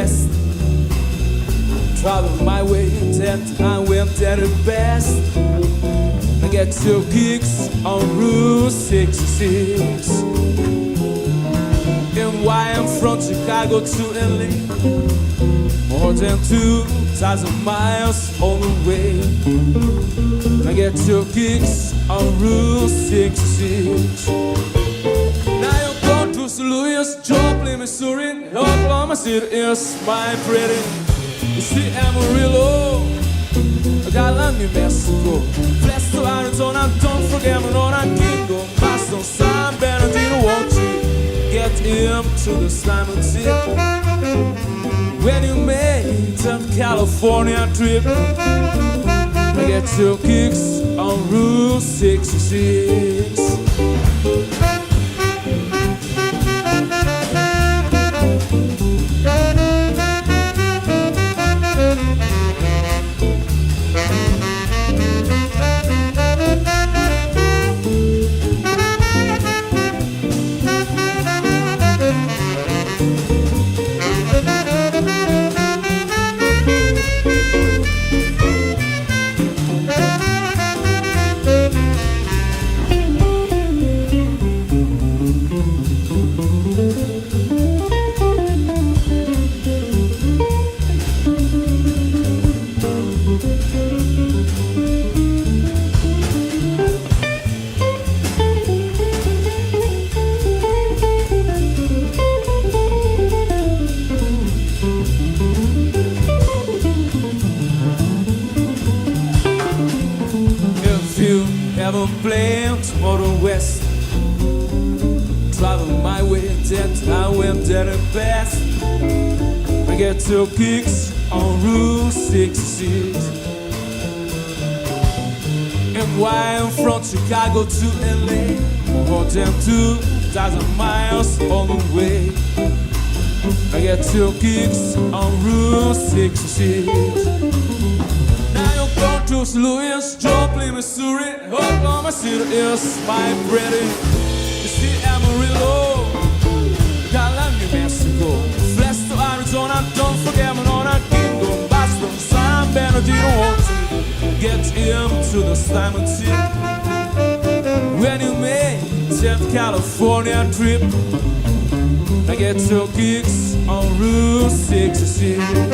west. Travel my way that I went at the best. I get 2 kicks on Route 66. And why I'm from Chicago to LA, more than 2,000 miles on the way. I get 2 kicks on Route 66. Now you're going to St. Louis, Joplin, Missouri, Oklahoma City is my pretty. You see Amarillo, Dalla, New Mexico, Flesto, Arizona, don't forget Monona, Kingo, Boston, San Bernardino, won't you get him to the Simon Tip? When you made the California trip, I get 2 kicks on Route 66. Playing tomorrow west. Travel my way that I went at the best. I get 2 kicks on Route 66. And why I'm from Chicago to LA, more than 2,000 miles on the way. I get 2 kicks on Route 66. To St. Louis, Joplin, Missouri, Oklahoma City is my pretty. You see Amarillo, Dalla, New Mexico, Flesto, Arizona, don't forget Monona, Kingo, Boston, San Bernardino, won't you get him to the Simon Tip? When you make that California trip, I get 2 kicks on Route 66.